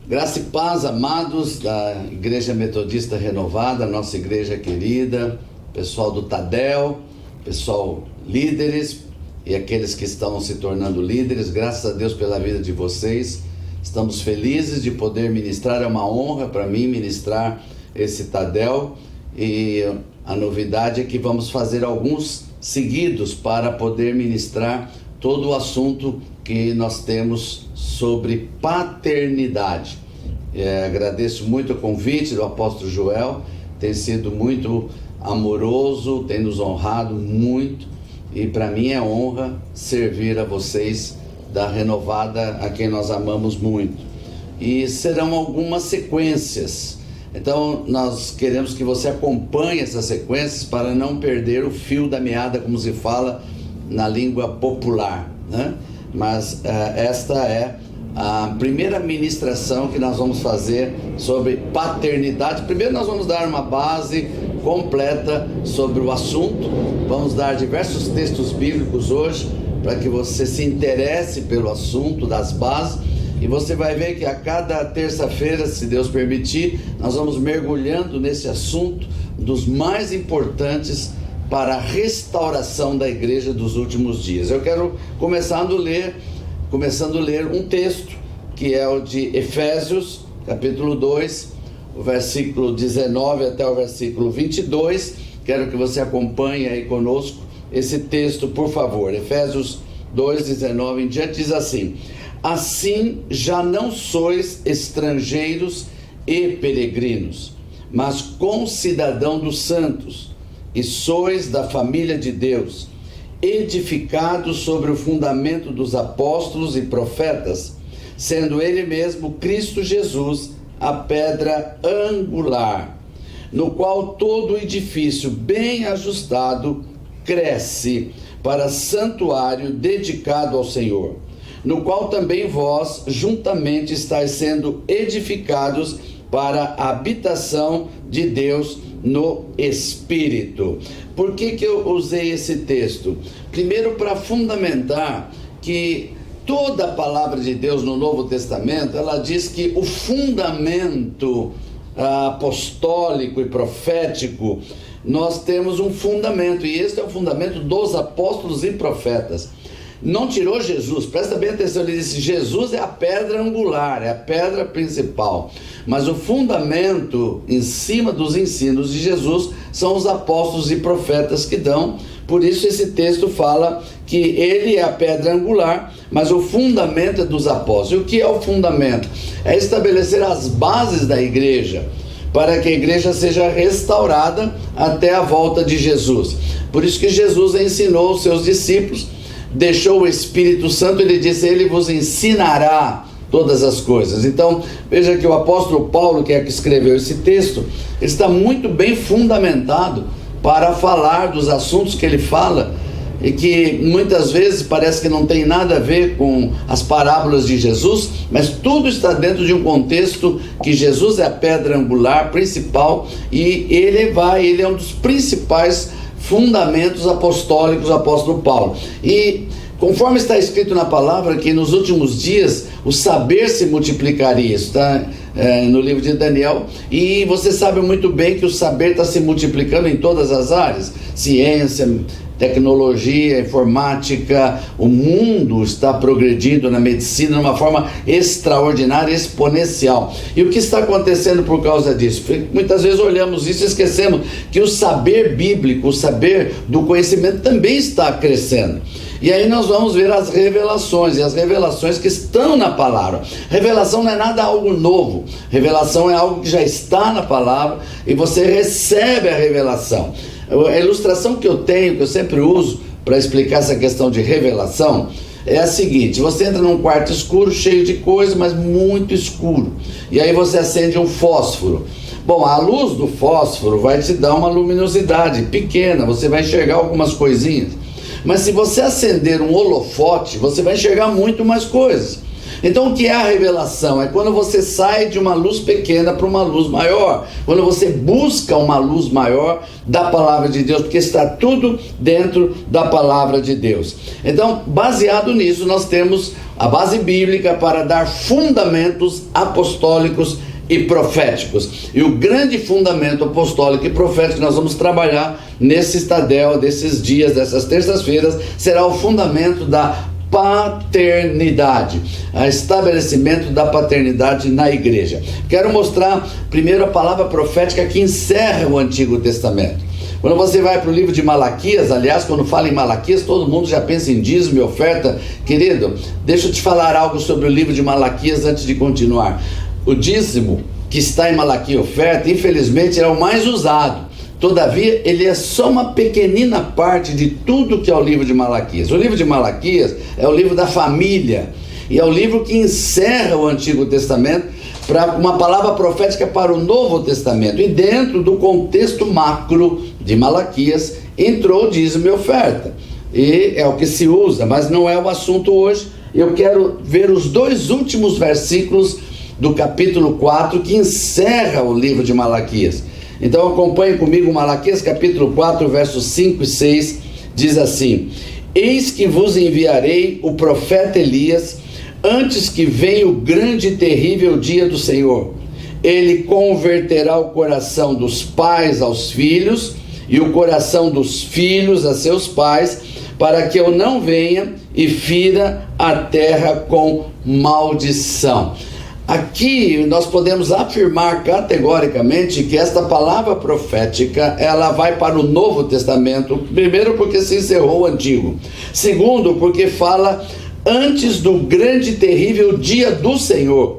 Graça e paz, amados da Igreja Metodista Renovada, nossa igreja querida, pessoal do Tadel, pessoal líderes e aqueles que estão se tornando líderes, graças a Deus pela vida de vocês. Estamos felizes de poder ministrar, é uma honra para mim ministrar esse Tadel, e a novidade é que vamos fazer alguns seguidos para poder ministrar todo o assunto que nós temos sobre paternidade. Agradeço muito o convite do apóstolo Joel, tem sido muito amoroso, tem nos honrado muito, e para mim é honra servir a vocês da Renovada, a quem nós amamos muito. E serão algumas sequências, então nós queremos que você acompanhe essas sequências para não perder o fio da meada, como se fala na língua popular, né? Mas esta é a primeira ministração que nós vamos fazer sobre paternidade. Primeiro nós vamos dar uma base completa sobre o assunto, vamos dar diversos textos bíblicos hoje, para que você se interesse pelo assunto das bases, e você vai ver que a cada terça-feira, se Deus permitir, nós vamos mergulhando nesse assunto dos mais importantes para a restauração da igreja dos últimos dias. Eu quero começando a ler um texto, que é o de Efésios, capítulo 2, o versículo 19 até o versículo 22. Quero que você acompanhe aí conosco esse texto, por favor. Efésios 2, 19 em diante, diz assim: assim já não sois estrangeiros e peregrinos, mas concidadão dos santos, e sois da família de Deus, edificados sobre o fundamento dos apóstolos e profetas, sendo ele mesmo Cristo Jesus a pedra angular, no qual todo o edifício bem ajustado cresce para santuário dedicado ao Senhor, no qual também vós juntamente estáis sendo edificados para a habitação de Deus no Espírito. Por que eu usei esse texto? Primeiro, para fundamentar que toda a palavra de Deus no Novo Testamento, ela diz que o fundamento apostólico e profético, nós temos um fundamento, e este é o fundamento dos apóstolos e profetas. Não tirou Jesus, presta bem atenção, ele disse: Jesus é a pedra angular, é a pedra principal, mas o fundamento em cima dos ensinos de Jesus são os apóstolos e profetas que dão. Por isso esse texto fala que ele é a pedra angular, mas o fundamento é dos apóstolos. E o que é o fundamento? É estabelecer as bases da igreja, para que a igreja seja restaurada até a volta de Jesus. Por isso que Jesus ensinou os seus discípulos, deixou o Espírito Santo, ele disse: ele vos ensinará todas as coisas. Então veja que o apóstolo Paulo, que é que escreveu esse texto, ele está muito bem fundamentado para falar dos assuntos que ele fala, e que muitas vezes parece que não tem nada a ver com as parábolas de Jesus, mas tudo está dentro de um contexto que Jesus é a pedra angular principal, e ele é um dos principais fundamentos apostólicos do apóstolo Paulo. E conforme está escrito na palavra que nos últimos dias o saber se multiplicaria, isso está no livro de Daniel, e você sabe muito bem que o saber está se multiplicando em todas as áreas: ciência, tecnologia, informática. O mundo está progredindo na medicina de uma forma extraordinária, exponencial. E o que está acontecendo por causa disso? Muitas vezes olhamos isso e esquecemos que o saber bíblico, o saber do conhecimento também está crescendo. E aí nós vamos ver as revelações, e as revelações que estão na palavra. Revelação não é nada algo novo, revelação é algo que já está na palavra, e você recebe a revelação. A ilustração que eu tenho, que eu sempre uso para explicar essa questão de revelação, é a seguinte: você entra num quarto escuro, cheio de coisa, mas muito escuro, e aí você acende um fósforo. Bom, a luz do fósforo vai te dar uma luminosidade pequena, você vai enxergar algumas coisinhas, mas se você acender um holofote, você vai enxergar muito mais coisas. Então o que é a revelação? É quando você sai de uma luz pequena para uma luz maior, quando você busca uma luz maior da palavra de Deus, porque está tudo dentro da palavra de Deus. Então, baseado nisso, nós temos a base bíblica para dar fundamentos apostólicos e proféticos. E o grande fundamento apostólico e profético que nós vamos trabalhar nesse Tadel, desses dias, dessas terças-feiras, será o fundamento da paternidade, o estabelecimento da paternidade na igreja. Quero mostrar primeiro a palavra profética que encerra o Antigo Testamento. Quando você vai para o livro de Malaquias, aliás, quando fala em Malaquias, todo mundo já pensa em dízimo e oferta. Querido, deixa eu te falar algo sobre o livro de Malaquias antes de continuar. O dízimo que está em Malaquias, oferta, infelizmente é o mais usado. Todavia, ele é só uma pequenina parte de tudo que é o livro de Malaquias. O livro de Malaquias é o livro da família e é o livro que encerra o Antigo Testamento para uma palavra profética para o Novo Testamento. E dentro do contexto macro de Malaquias entrou o dízimo e oferta. E é o que se usa, mas não é o assunto hoje. Eu quero ver os dois últimos versículos do capítulo 4 que encerra o livro de Malaquias. Então acompanhe comigo Malaquias capítulo 4, versos 5 e 6, diz assim: Eis que vos enviarei o profeta Elias, antes que venha o grande e terrível dia do Senhor. Ele converterá o coração dos pais aos filhos, e o coração dos filhos a seus pais, para que eu não venha e fira a terra com maldição. Aqui nós podemos afirmar categoricamente que esta palavra profética, ela vai para o Novo Testamento, primeiro porque se encerrou o Antigo, segundo porque fala antes do grande e terrível dia do Senhor.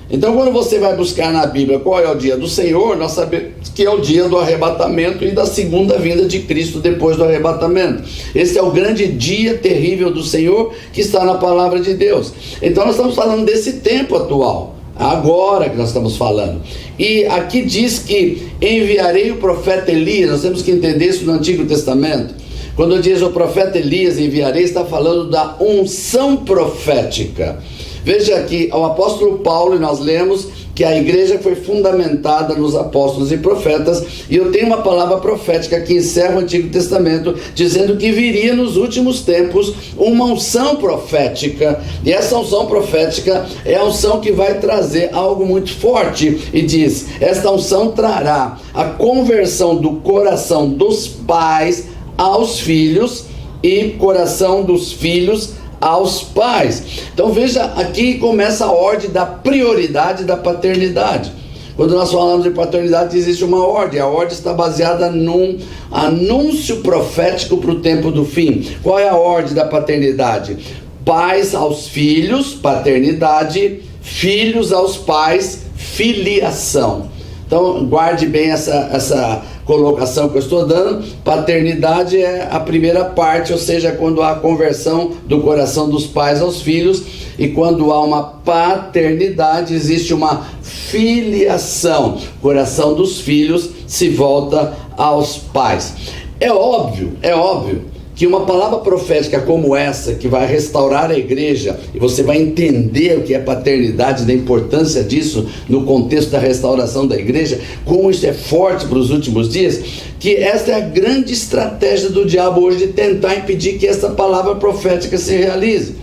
Então quando você vai buscar na Bíblia qual é o dia do Senhor, nós sabemos que é o dia do arrebatamento e da segunda vinda de Cristo depois do arrebatamento. Esse é o grande dia terrível do Senhor que está na palavra de Deus. Então nós estamos falando desse tempo atual, agora que nós estamos falando. E aqui diz que enviarei o profeta Elias. Nós temos que entender isso no Antigo Testamento. Quando diz o profeta Elias enviarei, está falando da unção profética. Veja que o apóstolo Paulo, e nós lemos que a igreja foi fundamentada nos apóstolos e profetas, e eu tenho uma palavra profética que encerra o Antigo Testamento, dizendo que viria nos últimos tempos uma unção profética, e essa unção profética é a unção que vai trazer algo muito forte, e diz, esta unção trará a conversão do coração dos pais aos filhos, e coração dos filhos aos pais. Então veja, aqui começa a ordem da prioridade da paternidade. Quando nós falamos de paternidade, existe uma ordem. A ordem está baseada num anúncio profético para o tempo do fim. Qual é a ordem da paternidade? Pais aos filhos, paternidade; filhos aos pais, filiação. Então guarde bem essa colocação que eu estou dando. Paternidade é a primeira parte, ou seja, quando há a conversão do coração dos pais aos filhos, e quando há uma paternidade, existe uma filiação, o coração dos filhos se volta aos pais. É óbvio que uma palavra profética como essa, que vai restaurar a igreja, e você vai entender o que é paternidade, da importância disso no contexto da restauração da igreja, como isso é forte para os últimos dias, que esta é a grande estratégia do diabo hoje, de tentar impedir que essa palavra profética se realize.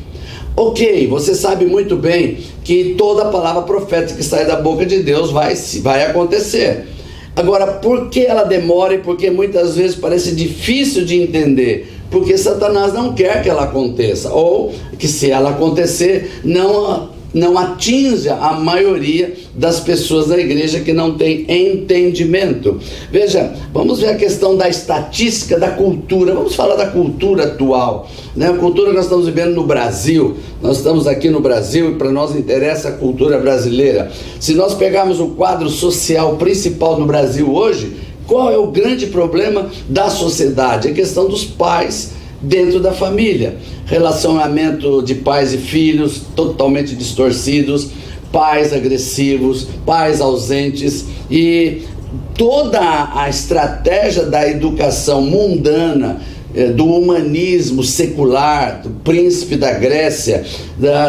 Ok, você sabe muito bem que toda palavra profética que sai da boca de Deus vai acontecer. Agora, por que ela demora e por que muitas vezes parece difícil de entender? Porque Satanás não quer que ela aconteça, ou que, se ela acontecer, não atinja a maioria das pessoas da igreja que não tem entendimento. Veja, vamos ver a questão da estatística, da cultura. Vamos falar da cultura atual, né? A cultura que nós estamos vivendo no Brasil. Nós estamos aqui no Brasil e para nós interessa a cultura brasileira. Se nós pegarmos o quadro social principal do Brasil hoje, qual é o grande problema da sociedade? A questão dos pais dentro da família. Relacionamento de pais e filhos totalmente distorcidos, pais agressivos, pais ausentes, e toda a estratégia da educação mundana do humanismo secular, do príncipe da Grécia,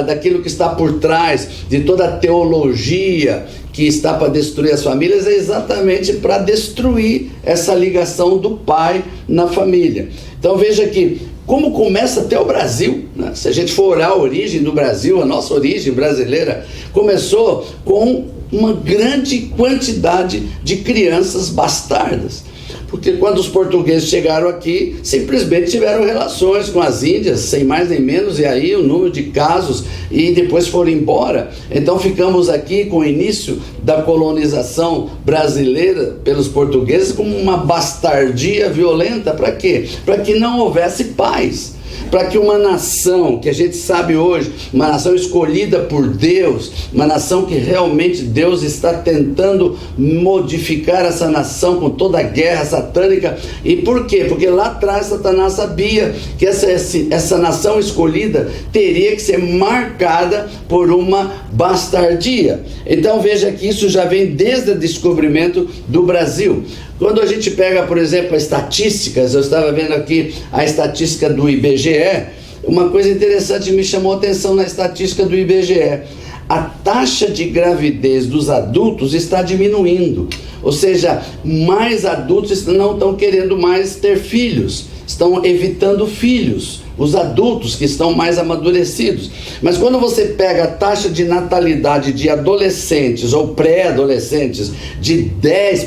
daquilo que está por trás de toda a teologia que está para destruir as famílias, é exatamente para destruir essa ligação do pai na família. Então veja que como começa até o Brasil, né? Se a gente for olhar a origem do Brasil, a nossa origem brasileira começou com uma grande quantidade de crianças bastardas. Porque quando os portugueses chegaram aqui, simplesmente tiveram relações com as índias, sem mais nem menos, e aí o número de casos, e depois foram embora. Então ficamos aqui com o início da colonização brasileira pelos portugueses como uma bastardia violenta. Para quê? Para que não houvesse paz. Para que uma nação, que a gente sabe hoje, uma nação escolhida por Deus, uma nação que realmente Deus está tentando modificar essa nação com toda a guerra satânica. E por quê? Porque lá atrás Satanás sabia que essa nação escolhida teria que ser marcada por uma bastardia. Então veja que isso já vem desde o descobrimento do Brasil. Quando a gente pega, por exemplo, as estatísticas, eu estava vendo aqui a estatística do IBGE, uma coisa interessante me chamou a atenção na estatística do IBGE. A taxa de gravidez dos adultos está diminuindo, ou seja, mais adultos não estão querendo mais ter filhos, estão evitando filhos. Os adultos que estão mais amadurecidos. Mas quando você pega a taxa de natalidade de adolescentes ou pré-adolescentes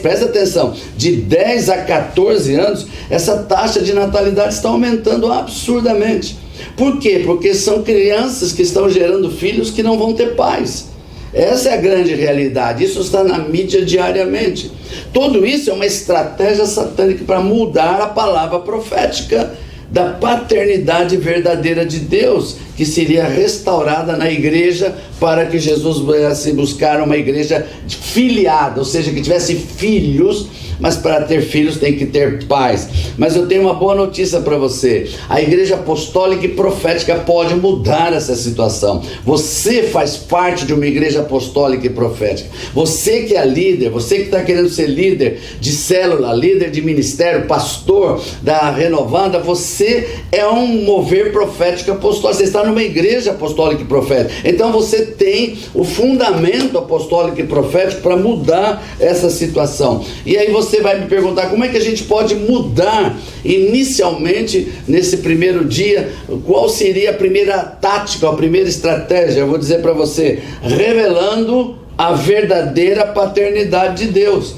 presta atenção, de 10 a 14 anos, essa taxa de natalidade está aumentando absurdamente. Por quê? Porque são crianças que estão gerando filhos que não vão ter pais. Essa é a grande realidade, isso está na mídia diariamente. Tudo isso é uma estratégia satânica para mudar a palavra profética da paternidade verdadeira de Deus, que seria restaurada na igreja, para que Jesus viesse buscar uma igreja filiada, ou seja, que tivesse filhos. Mas para ter filhos tem que ter pais. Mas eu tenho uma boa notícia para você: a igreja apostólica e profética pode mudar essa situação. Você faz parte de uma igreja apostólica e profética. Você que é líder, você que está querendo ser líder de célula, líder de ministério, pastor da Renovada, você é um mover profético apostólico. Você está numa igreja apostólica e profética. Então você tem o fundamento apostólico e profético para mudar essa situação. E aí você vai me perguntar: como é que a gente pode mudar inicialmente nesse primeiro dia? Qual seria a primeira tática, a primeira estratégia? Eu vou dizer para você: revelando a verdadeira paternidade de Deus.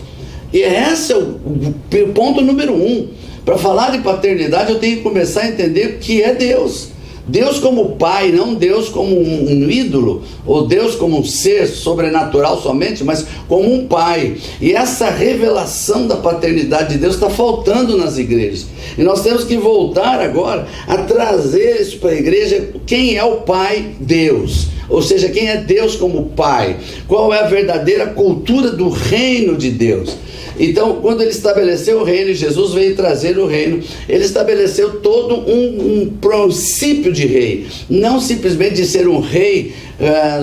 E esse é o ponto número 1. Para falar de paternidade, eu tenho que começar a entender o que é Deus. Deus como pai, não Deus como um ídolo, ou Deus como um ser sobrenatural somente, mas como um pai. E essa revelação da paternidade de Deus está faltando nas igrejas. E nós temos que voltar agora a trazer isso para a igreja. Quem é o pai? Deus. Ou seja, quem é Deus como pai? Qual é a verdadeira cultura do reino de Deus? Então, quando ele estabeleceu o reino, Jesus veio trazer o reino, ele estabeleceu todo um princípio de rei, não simplesmente de ser um rei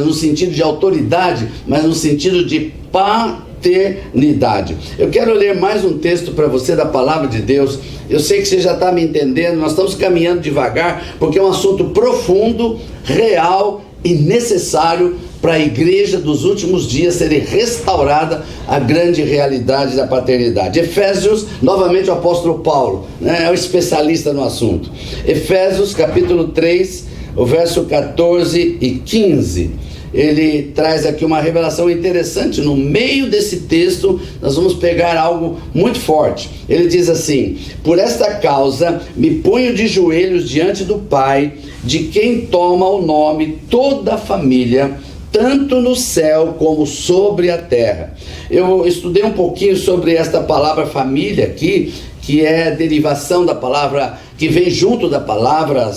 no sentido de autoridade, mas no sentido de paternidade. Eu quero ler mais um texto para você da palavra de Deus. Eu sei que você já está me entendendo, nós estamos caminhando devagar, porque é um assunto profundo, real e necessário para a igreja dos últimos dias serem restaurada a grande realidade da paternidade. Efésios, novamente o apóstolo Paulo, é o especialista no assunto. Efésios capítulo 3, o verso 14 e 15. Ele traz aqui uma revelação interessante. No meio desse texto nós vamos pegar algo muito forte. Ele diz assim: por esta causa me ponho de joelhos diante do Pai, de quem toma o nome toda a família, tanto no céu como sobre a terra. Eu estudei um pouquinho sobre esta palavra família aqui, que é derivação da palavra, que vem junto da palavra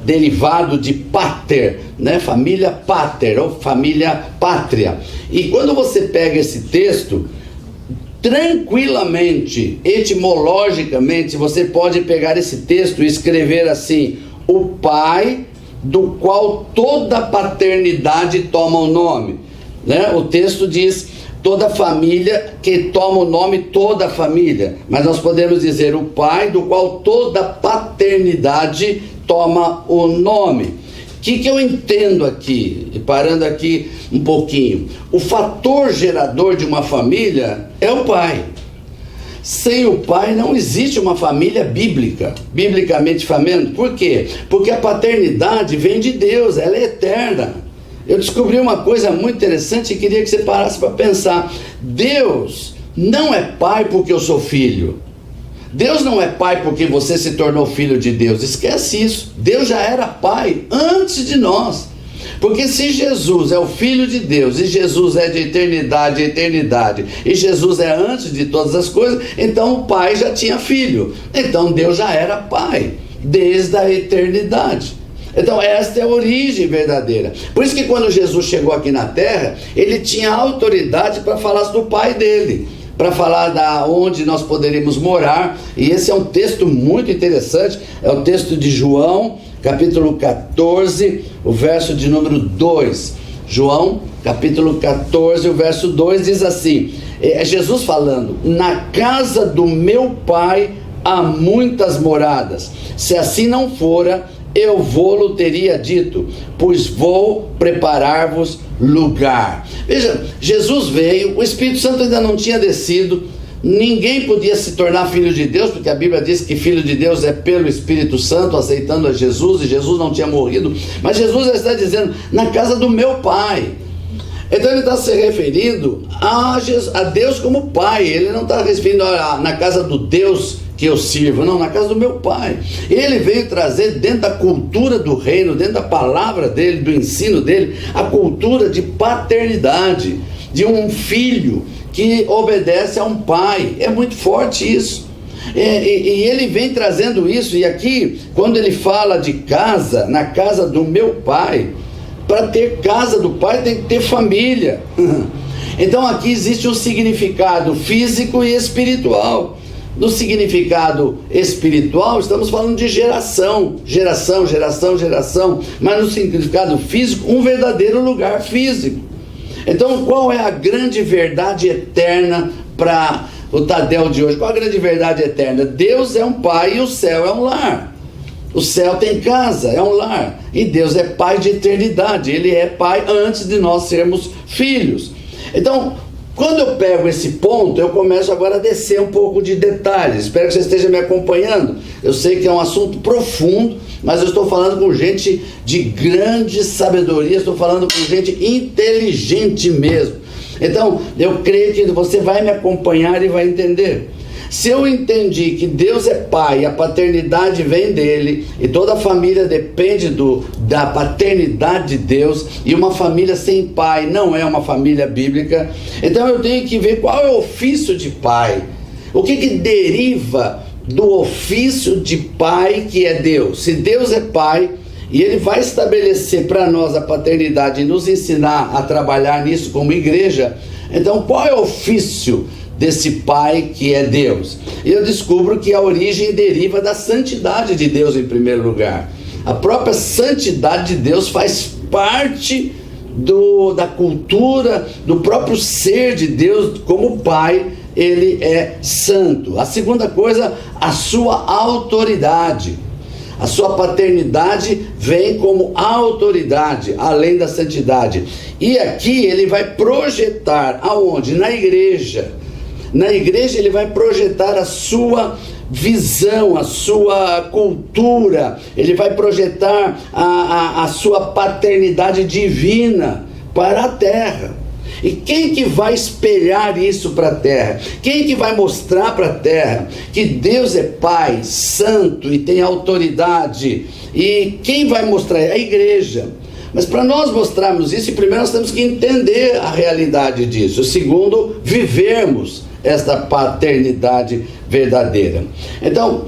derivado de pater, né? Família pater, ou família pátria. E quando você pega esse texto, tranquilamente, etimologicamente, você pode pegar esse texto e escrever assim: o pai do qual toda paternidade toma o nome, né? O texto diz: toda família que toma o nome toda família, mas nós podemos dizer o pai, do qual toda paternidade toma o nome. O que eu entendo aqui, e parando aqui um pouquinho, o fator gerador de uma família é o pai. Sem o pai não existe uma família bíblica, biblicamente falando. Por quê? Porque a paternidade vem de Deus, ela é eterna. Eu descobri uma coisa muito interessante e queria que você parasse para pensar. Deus não é pai porque eu sou filho. Deus não é pai porque você se tornou filho de Deus. Esquece isso. Deus já era pai antes de nós. Porque se Jesus é o Filho de Deus, e Jesus é de eternidade a eternidade, e Jesus é antes de todas as coisas, então o Pai já tinha filho. Então Deus já era Pai, desde a eternidade. Então esta é a origem verdadeira. Por isso que quando Jesus chegou aqui na terra, ele tinha autoridade para falar do Pai dele, para falar da onde nós poderíamos morar. E esse é um texto muito interessante, é o texto de João, capítulo 14, o verso de número 2. João, capítulo 14, o verso 2 diz assim, é Jesus falando: na casa do meu pai há muitas moradas, se assim não fora, eu vou-lo teria dito, pois vou preparar-vos lugar. Veja, Jesus veio, o Espírito Santo ainda não tinha descido, ninguém podia se tornar filho de Deus, porque a Bíblia diz que filho de Deus é pelo Espírito Santo, aceitando a Jesus, e Jesus não tinha morrido, mas Jesus está dizendo, na casa do meu pai. Então ele está se referindo a Deus como pai, ele não está referindo na casa do Deus que eu sirvo, não, na casa do meu pai. Ele veio trazer dentro da cultura do reino, dentro da palavra dele, do ensino dele, a cultura de paternidade, de um filho que obedece a um pai. É muito forte isso. E ele vem trazendo isso, e aqui, quando ele fala de casa, na casa do meu pai, para ter casa do pai tem que ter família. Então aqui existe um significado físico e espiritual. No significado espiritual, estamos falando de geração, mas no significado físico, um verdadeiro lugar físico. Então, qual é a grande verdade eterna para o Tadel de hoje? Qual a grande verdade eterna? Deus é um pai e o céu é um lar. O céu tem casa, é um lar. E Deus é pai de eternidade, ele é pai antes de nós sermos filhos. Então, quando eu pego esse ponto, eu começo agora a descer um pouco de detalhes. Espero que você esteja me acompanhando. Eu sei que é um assunto profundo, mas eu estou falando com gente de grande sabedoria, estou falando com gente inteligente mesmo. Então, eu creio que você vai me acompanhar e vai entender. Se eu entendi que Deus é pai, a paternidade vem dele, e toda a família depende da paternidade de Deus, e uma família sem pai não é uma família bíblica, então eu tenho que ver qual é o ofício de pai, o que deriva do ofício de pai que é Deus. Se Deus é pai, e ele vai estabelecer para nós a paternidade e nos ensinar a trabalhar nisso como igreja, então qual é o ofício desse pai que é Deus? E eu descubro que a origem deriva da santidade de Deus em primeiro lugar. A própria santidade de Deus faz parte da cultura, do próprio ser de Deus. Como pai, ele é santo. A segunda coisa, a sua autoridade. A sua paternidade vem como autoridade, além da santidade. E aqui ele vai projetar aonde? Na igreja. Na igreja ele vai projetar a sua visão, a sua cultura, ele vai projetar a sua paternidade divina para a terra. E quem que vai espelhar isso para a terra? Quem que vai mostrar para a terra que Deus é Pai, santo e tem autoridade? E quem vai mostrar? A igreja. Mas para nós mostrarmos isso, primeiro nós temos que entender a realidade disso. Segundo, vivermos esta paternidade verdadeira. Então,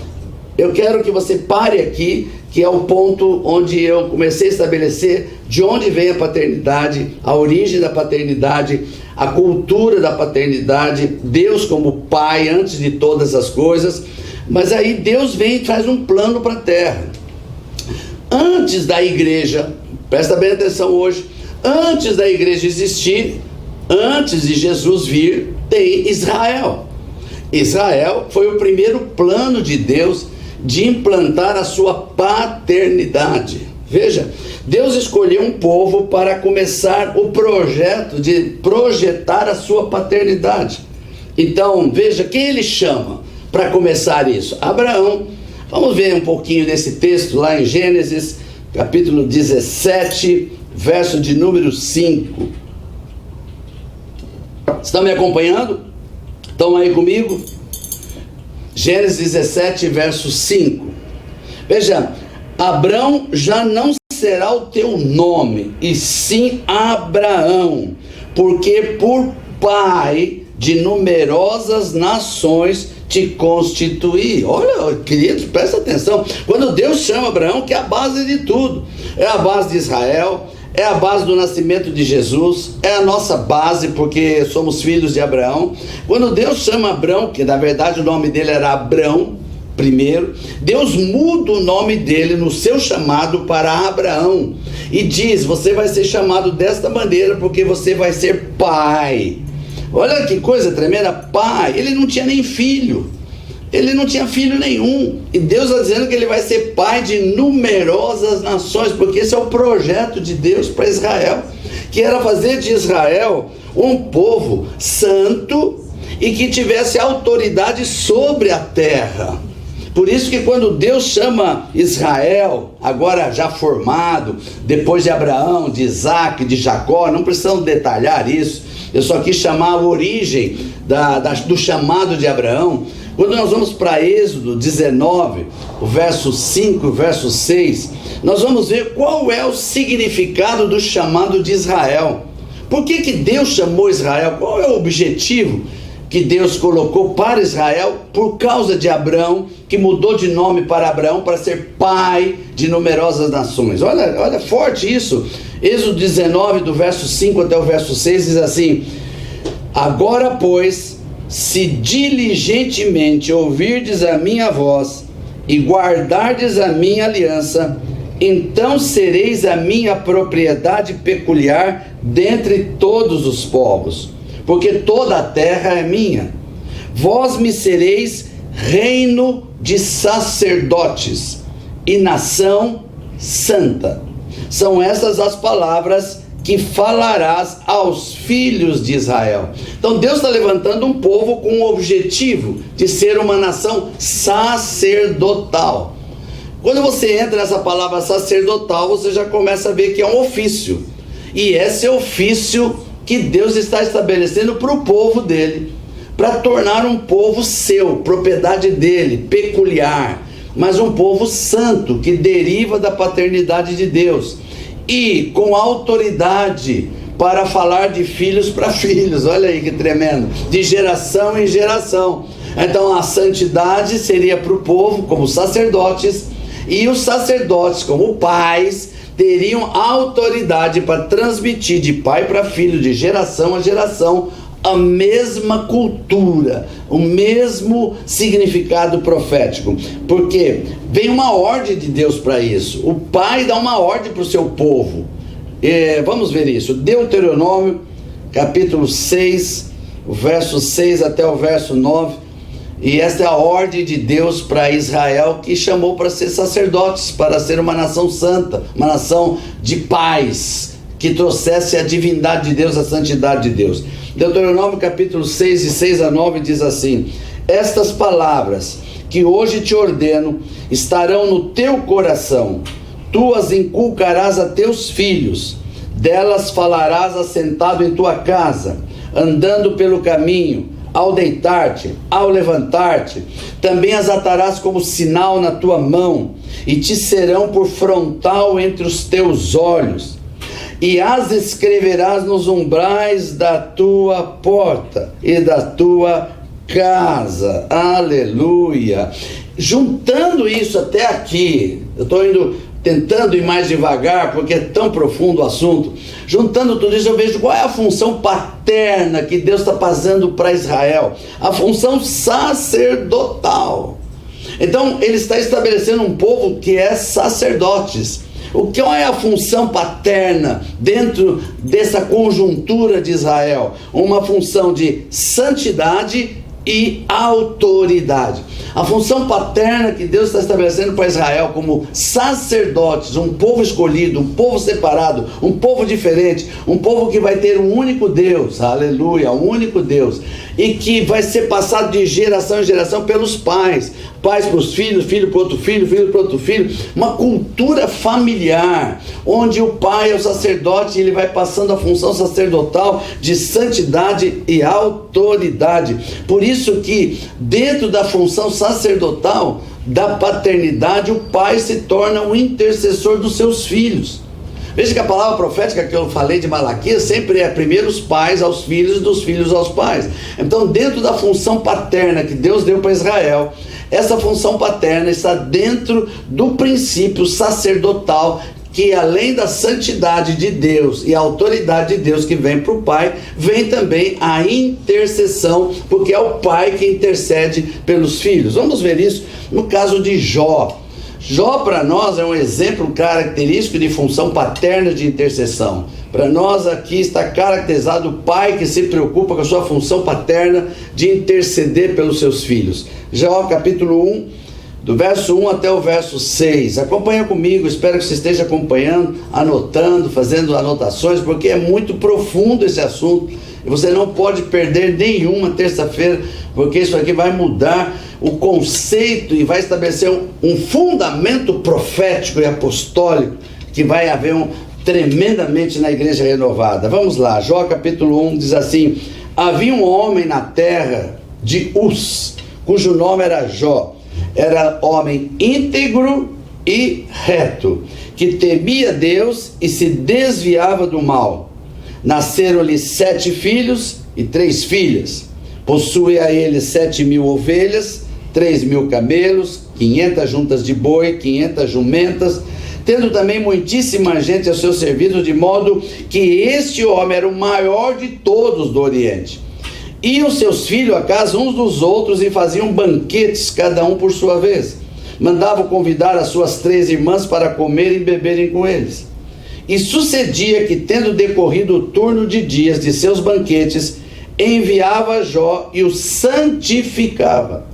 eu quero que você pare aqui, que é o ponto onde eu comecei a estabelecer de onde vem a paternidade, a origem da paternidade, a cultura da paternidade, Deus como pai antes de todas as coisas. Mas aí Deus vem e traz um plano para a terra. Antes da igreja, presta bem atenção hoje, antes da igreja existir, Antes de Jesus vir, tem Israel. Israel foi o primeiro plano de Deus de implantar a sua paternidade. Veja, Deus escolheu um povo para começar o projeto de projetar a sua paternidade. Então, veja, quem ele chama para começar isso? Abraão. Vamos ver um pouquinho desse texto lá em Gênesis, capítulo 17, verso de número 5. Estão me acompanhando? Estão aí comigo? Gênesis 17, verso 5. Veja, Abrão já não será o teu nome, e sim Abraão, porque por pai de numerosas nações te constituí. Olha, queridos, presta atenção. Quando Deus chama Abraão, que é a base de tudo, é a base de Israel, é a base do nascimento de Jesus, é a nossa base, porque somos filhos de Abraão. Quando Deus chama Abraão, que na verdade o nome dele era Abrão primeiro, Deus muda o nome dele no seu chamado para Abraão, e diz: você vai ser chamado desta maneira, porque você vai ser pai. Olha que coisa tremenda, pai. Ele não tinha nem filho, ele não tinha filho nenhum, e Deus está dizendo que ele vai ser pai de numerosas nações, porque esse é o projeto de Deus para Israel, que era fazer de Israel um povo santo e que tivesse autoridade sobre a terra. Por isso que quando Deus chama Israel, agora já formado, depois de Abraão, de Isaac, de Jacó, não precisamos detalhar isso, eu só quis chamar a origem do chamado de Abraão. Quando nós vamos para Êxodo 19, o verso 5, o verso 6, nós vamos ver qual é o significado do chamado de Israel. Por que Deus chamou Israel? Qual é o objetivo que Deus colocou para Israel por causa de Abrão, que mudou de nome para Abraão para ser pai de numerosas nações? Olha forte isso. Êxodo 19, do verso 5 até o verso 6, diz assim: agora, pois, se diligentemente ouvirdes a minha voz e guardardes a minha aliança, então sereis a minha propriedade peculiar dentre todos os povos, porque toda a terra é minha. Vós me sereis reino de sacerdotes e nação santa. São essas as palavras que falarás aos filhos de Israel. Então Deus está levantando um povo com o objetivo de ser uma nação sacerdotal. Quando você entra nessa palavra sacerdotal, você já começa a ver que é um ofício, e esse é o ofício que Deus está estabelecendo para o povo dele, para tornar um povo seu, propriedade dele, peculiar, mas um povo santo, que deriva da paternidade de Deus, e com autoridade para falar de filhos para filhos. Olha aí que tremendo, de geração em geração. Então a santidade seria para o povo como sacerdotes, e os sacerdotes como pais teriam autoridade para transmitir de pai para filho, de geração a geração, a mesma cultura, o mesmo significado profético, porque vem uma ordem de Deus para isso. O pai dá uma ordem para o seu povo. Vamos ver isso. Deuteronômio, capítulo 6, o verso 6 até o verso 9. E esta é a ordem de Deus para Israel, que chamou para ser sacerdotes, para ser uma nação santa, uma nação de paz, que trouxesse a divindade de Deus, a santidade de Deus. Deuteronômio capítulo 6, de 6 a 9, diz assim: estas palavras que hoje te ordeno estarão no teu coração, tu as inculcarás a teus filhos, delas falarás assentado em tua casa, andando pelo caminho, ao deitar-te, ao levantar-te, também as atarás como sinal na tua mão, e te serão por frontal entre os teus olhos, e as escreverás nos umbrais da tua porta e da tua casa. Aleluia! Juntando isso até aqui, eu estou tentando ir mais devagar, porque é tão profundo o assunto. Juntando tudo isso, eu vejo qual é a função paterna que Deus está passando para Israel, a função sacerdotal. Então ele está estabelecendo um povo que é sacerdotes. Qual é a função paterna dentro dessa conjuntura de Israel? Uma função de santidade e autoridade. A função paterna que Deus está estabelecendo para Israel como sacerdotes, um povo escolhido, um povo separado, um povo diferente, um povo que vai ter um único Deus, aleluia, um único Deus, e que vai ser passado de geração em geração pelos pais para os filhos, filho para outro filho, filho para outro filho, uma cultura familiar, onde o pai é o sacerdote e ele vai passando a função sacerdotal de santidade e autoridade. Por isso que dentro da função sacerdotal da paternidade, o pai se torna um intercessor dos seus filhos. Veja que a palavra profética que eu falei de Malaquias sempre é primeiro os pais aos filhos e dos filhos aos pais. Então, dentro da função paterna que Deus deu para Israel, essa função paterna está dentro do princípio sacerdotal, que além da santidade de Deus e a autoridade de Deus que vem para o pai, vem também a intercessão, porque é o pai que intercede pelos filhos. Vamos ver isso no caso de Jó. Jó para nós é um exemplo característico de função paterna de intercessão. Para nós aqui está caracterizado o pai que se preocupa com a sua função paterna de interceder pelos seus filhos. Jó capítulo 1, do verso 1 até o verso 6. Acompanha comigo, espero que você esteja acompanhando, anotando, fazendo anotações, porque é muito profundo esse assunto. E você não pode perder nenhuma terça-feira, porque isso aqui vai mudar o conceito e vai estabelecer um fundamento profético e apostólico que vai haver tremendamente na igreja renovada. Vamos lá, Jó capítulo 1 diz assim: havia um homem na terra de Uz, cujo nome era Jó. Era homem íntegro e reto, que temia Deus e se desviava do mal. Nasceram-lhe 7 filhos e 3 filhas. Possuía ele 7.000 ovelhas, 3.000 camelos, 500 juntas de boi, 500 jumentas, tendo também muitíssima gente a seu serviço, de modo que este homem era o maior de todos do Oriente. Iam seus filhos à casa uns dos outros e faziam banquetes, cada um por sua vez. Mandavam convidar as suas 3 irmãs para comerem e beberem com eles. E sucedia que, tendo decorrido o turno de dias de seus banquetes, enviava Jó e o santificava.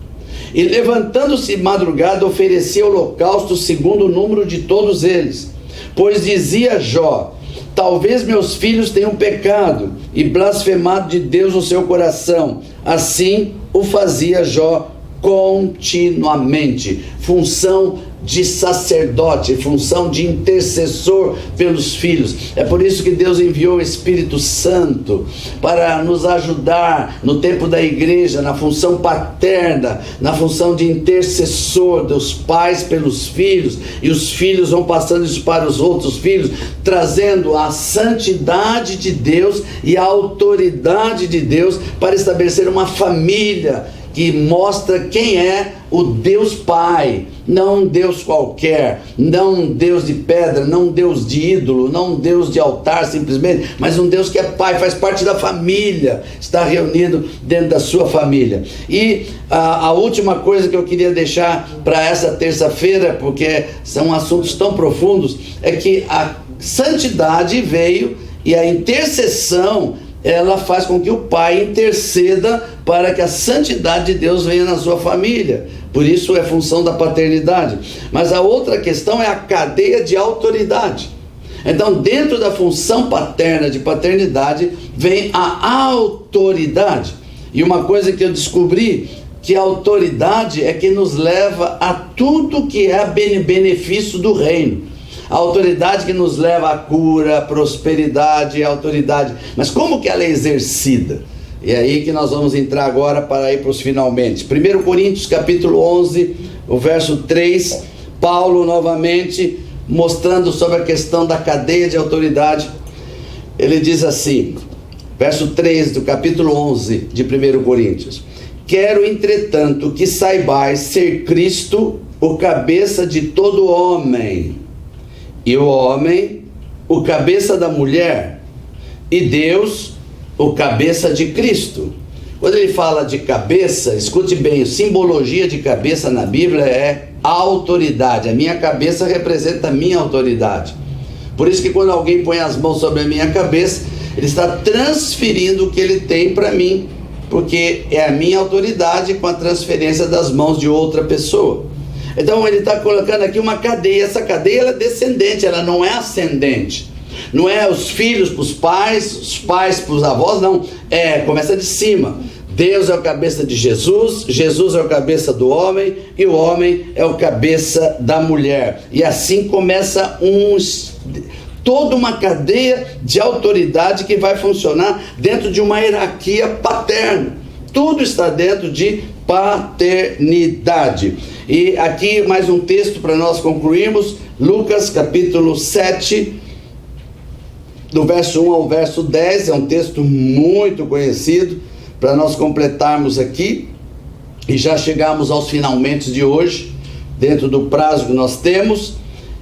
E levantando-se madrugada, oferecia holocausto segundo o número de todos eles. Pois dizia Jó: talvez meus filhos tenham pecado e blasfemado de Deus no seu coração. Assim o fazia Jó continuamente. Função de sacerdote, função de intercessor pelos filhos. É por isso que Deus enviou o Espírito Santo para nos ajudar no tempo da igreja, na função paterna, na função de intercessor dos pais pelos filhos, e os filhos vão passando isso para os outros filhos, trazendo a santidade de Deus e a autoridade de Deus para estabelecer uma família que mostra quem é o Deus Pai, não um Deus qualquer, não um Deus de pedra, não um Deus de ídolo, não um Deus de altar simplesmente, mas um Deus que é Pai, faz parte da família, está reunido dentro da sua família. E a última coisa que eu queria deixar para essa terça-feira, porque são assuntos tão profundos, é que a santidade veio e a intercessão, ela faz com que o pai interceda para que a santidade de Deus venha na sua família. Por isso é função da paternidade. Mas a outra questão é a cadeia de autoridade. Então, dentro da função paterna de paternidade, vem a autoridade. E uma coisa que eu descobri, que a autoridade é que nos leva a tudo que é benefício do reino. A autoridade que nos leva à cura, à prosperidade, à autoridade. Mas como que ela é exercida? E é aí que nós vamos entrar agora para ir para os finalmente. 1 Coríntios capítulo 11, o verso 3, Paulo novamente mostrando sobre a questão da cadeia de autoridade. Ele diz assim, verso 3 do capítulo 11 de 1 Coríntios: quero, entretanto, que saibais ser Cristo o cabeça de todo homem, e o homem o cabeça da mulher, e Deus o cabeça de Cristo. Quando ele fala de cabeça, escute bem, simbologia de cabeça na Bíblia é autoridade. A minha cabeça representa a minha autoridade. Por isso que quando alguém põe as mãos sobre a minha cabeça, ele está transferindo o que ele tem para mim, porque é a minha autoridade com a transferência das mãos de outra pessoa. Então ele está colocando aqui uma cadeia. Essa cadeia ela é descendente, ela não é ascendente. Não é os filhos para os pais para os avós, não. Começa de cima. Deus é o cabeça de Jesus, Jesus é o cabeça do homem, e o homem é o cabeça da mulher. E assim começa toda uma cadeia de autoridade que vai funcionar dentro de uma hierarquia paterna. Tudo está dentro de paternidade. E aqui mais um texto para nós concluirmos, Lucas capítulo 7, do verso 1 ao verso 10, é um texto muito conhecido, para nós completarmos aqui, e já chegamos aos finalmente de hoje, dentro do prazo que nós temos,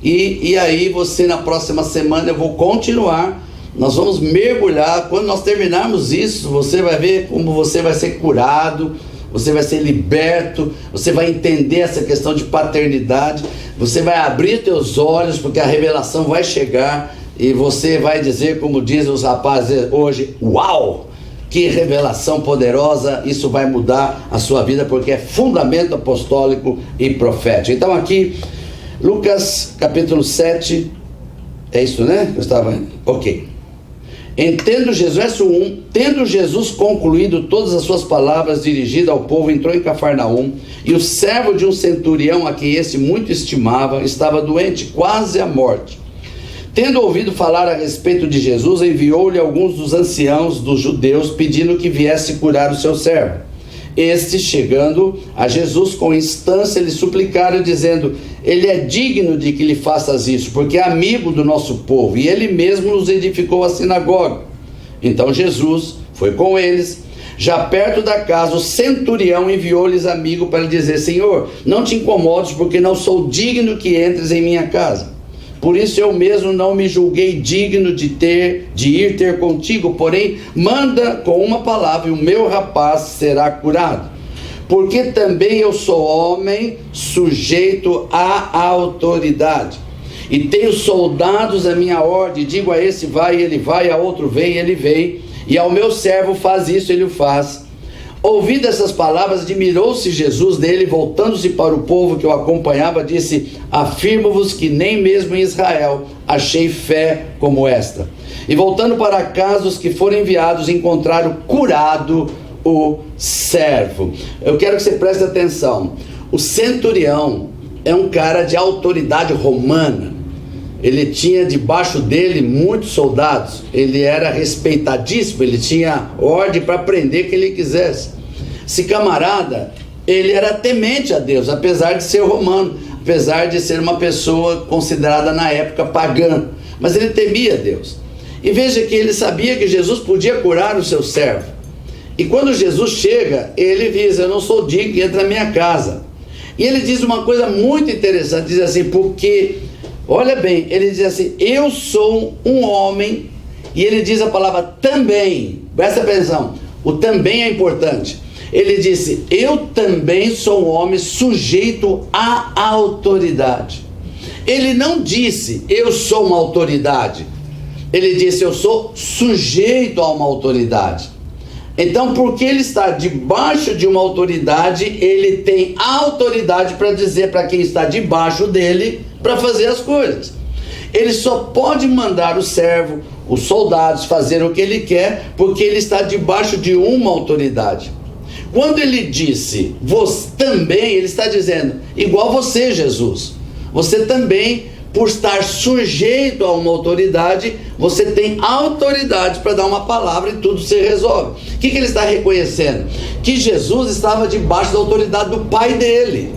e aí você na próxima semana eu vou continuar, nós vamos mergulhar, quando nós terminarmos isso, você vai ver como você vai ser curado, você vai ser liberto, você vai entender essa questão de paternidade, você vai abrir teus olhos, porque a revelação vai chegar, e você vai dizer, como dizem os rapazes hoje, uau! Que revelação poderosa, isso vai mudar a sua vida, porque é fundamento apostólico e profético. Então aqui, Lucas capítulo 7, é isso, né? Ok. Verso 1, tendo Jesus concluído todas as suas palavras dirigidas ao povo, entrou em Cafarnaum, e o servo de um centurião, a quem esse muito estimava, estava doente, quase à morte. Tendo ouvido falar a respeito de Jesus, enviou-lhe alguns dos anciãos dos judeus, pedindo que viesse curar o seu servo. Estes, chegando a Jesus com instância, lhe suplicaram, dizendo: ele é digno de que lhe faças isso, porque é amigo do nosso povo, e ele mesmo nos edificou a sinagoga. Então Jesus foi com eles. Já perto da casa, o centurião enviou-lhes amigo para lhe dizer: Senhor, não te incomodes, porque não sou digno que entres em minha casa. Por isso eu mesmo não me julguei digno de ir ter contigo, porém manda com uma palavra e o meu rapaz será curado. Porque também eu sou homem sujeito à autoridade, e tenho soldados à minha ordem, digo a esse vai, ele vai, a outro vem, ele vem, e ao meu servo faz isso, ele o faz. Ouvindo essas palavras, admirou-se Jesus dele, voltando-se para o povo que o acompanhava, disse: afirmo-vos que nem mesmo em Israel achei fé como esta. E voltando para casa, os que foram enviados encontraram curado o servo. Eu quero que você preste atenção. O centurião é um cara de autoridade romana. Ele tinha debaixo dele muitos soldados, ele era respeitadíssimo, ele tinha ordem para prender quem ele quisesse. Esse camarada, ele era temente a Deus, apesar de ser romano, apesar de ser uma pessoa considerada na época pagã, mas ele temia a Deus. E veja que ele sabia que Jesus podia curar o seu servo. E quando Jesus chega, ele diz: eu não sou digno que entre na minha casa. E ele diz uma coisa muito interessante, diz assim, porque... olha bem, ele diz assim: eu sou um homem, e ele diz a palavra também, presta atenção, o também é importante. Ele disse: eu também sou um homem sujeito à autoridade. Ele não disse: eu sou uma autoridade. Ele disse: eu sou sujeito a uma autoridade. Então, porque ele está debaixo de uma autoridade, ele tem autoridade para dizer para quem está debaixo dele para fazer as coisas. Ele só pode mandar o servo, os soldados, fazer o que ele quer, porque ele está debaixo de uma autoridade. Quando ele disse você também, ele está dizendo: igual você, Jesus, você também, por estar sujeito a uma autoridade, você tem autoridade para dar uma palavra e tudo se resolve. O que ele está reconhecendo? Que Jesus estava debaixo da autoridade do Pai dele.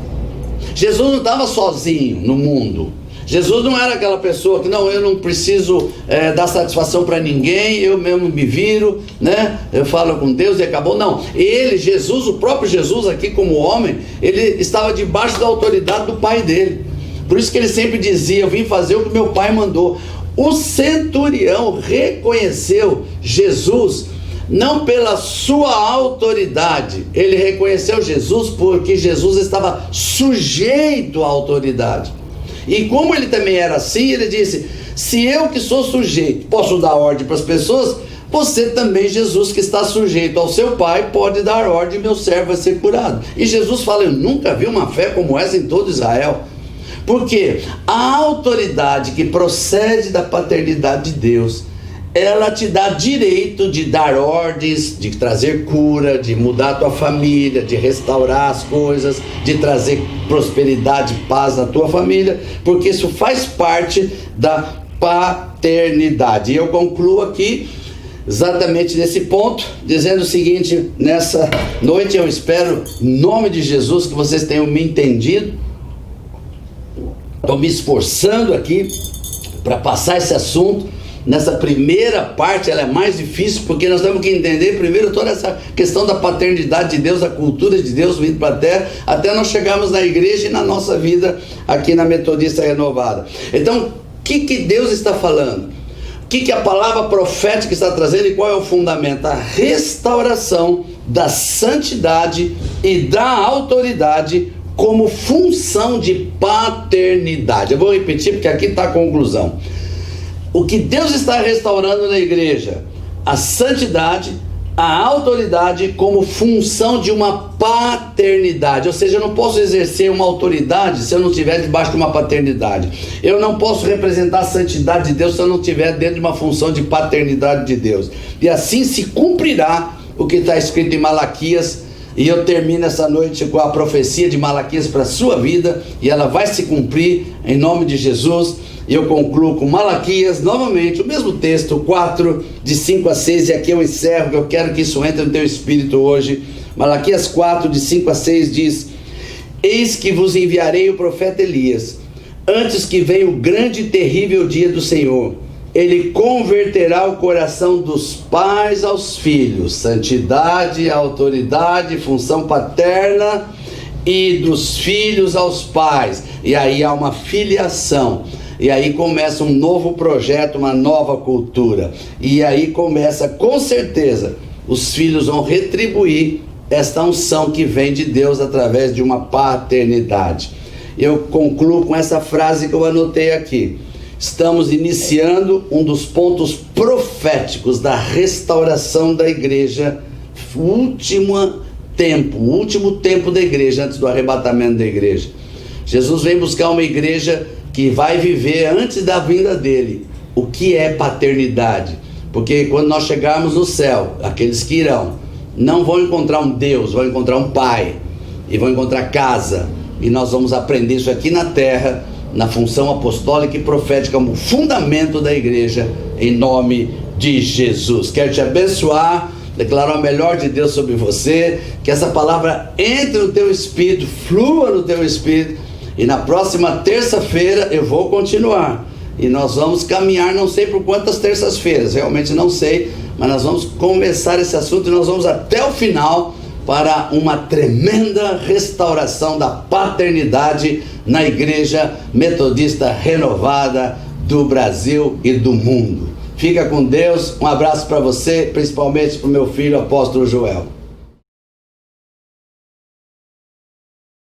Jesus não estava sozinho no mundo. Jesus não era aquela pessoa que, não, eu não preciso dar satisfação para ninguém, eu mesmo me viro, né? Eu falo com Deus e acabou. Não, ele, Jesus, o próprio Jesus aqui como homem, ele estava debaixo da autoridade do Pai dele. Por isso que ele sempre dizia: eu vim fazer o que meu Pai mandou. O centurião reconheceu Jesus não pela sua autoridade. Ele reconheceu Jesus porque Jesus estava sujeito à autoridade. E como ele também era assim, ele disse: se eu que sou sujeito posso dar ordem para as pessoas, você também, Jesus, que está sujeito ao seu Pai, pode dar ordem, meu servo vai ser curado. E Jesus fala: eu nunca vi uma fé como essa em todo Israel. Porque a autoridade que procede da paternidade de Deus, ela te dá direito de dar ordens, de trazer cura, de mudar a tua família, de restaurar as coisas, de trazer prosperidade e paz na tua família, porque isso faz parte da paternidade. E eu concluo aqui exatamente nesse ponto, dizendo o seguinte: nessa noite eu espero, em nome de Jesus, que vocês tenham me entendido. Estou me esforçando aqui para passar esse assunto. Nessa primeira parte ela é mais difícil, porque nós temos que entender primeiro toda essa questão da paternidade de Deus, a cultura de Deus vindo para a terra, até nós chegarmos na igreja e na nossa vida aqui na Metodista Renovada. Então, o que Deus está falando? O que a palavra profética está trazendo e qual é o fundamento? A restauração da santidade e da autoridade como função de paternidade. Eu vou repetir porque aqui está a conclusão. O que Deus está restaurando na igreja? A santidade, a autoridade como função de uma paternidade. Ou seja, eu não posso exercer uma autoridade se eu não estiver debaixo de uma paternidade. Eu não posso representar a santidade de Deus se eu não estiver dentro de uma função de paternidade de Deus. E assim se cumprirá o que está escrito em Malaquias. E eu termino essa noite com a profecia de Malaquias para a sua vida, e ela vai se cumprir em nome de Jesus. E eu concluo com Malaquias, novamente, o mesmo texto, 4, de 5 a 6, e aqui eu encerro, que eu quero que isso entre no teu espírito hoje. Malaquias 4, de 5 a 6 diz: eis que vos enviarei o profeta Elias, antes que venha o grande e terrível dia do Senhor. Ele converterá o coração dos pais aos filhos, santidade, autoridade, função paterna, e dos filhos aos pais. E aí há uma filiação. E aí começa um novo projeto, uma nova cultura. E aí começa, com certeza, os filhos vão retribuir esta unção que vem de Deus através de uma paternidade. Eu concluo com essa frase que eu anotei aqui. Estamos iniciando um dos pontos proféticos da restauração da igreja, o último tempo da igreja, antes do arrebatamento da igreja. Jesus vem buscar uma igreja que vai viver antes da vinda dele. O que é paternidade? Porque quando nós chegarmos no céu, aqueles que irão, não vão encontrar um Deus, vão encontrar um Pai, e vão encontrar casa, e nós vamos aprender isso aqui na terra, na função apostólica e profética como fundamento da igreja, em nome de Jesus. Quero te abençoar, declarar o melhor de Deus sobre você, que essa palavra entre no teu espírito, flua no teu espírito, e na próxima terça-feira eu vou continuar, e nós vamos caminhar, não sei por quantas terças-feiras, realmente não sei, mas nós vamos começar esse assunto e nós vamos até o final, para uma tremenda restauração da paternidade na Igreja Metodista Renovada do Brasil e do mundo. Fica com Deus, um abraço para você, principalmente para o meu filho, apóstolo Joel.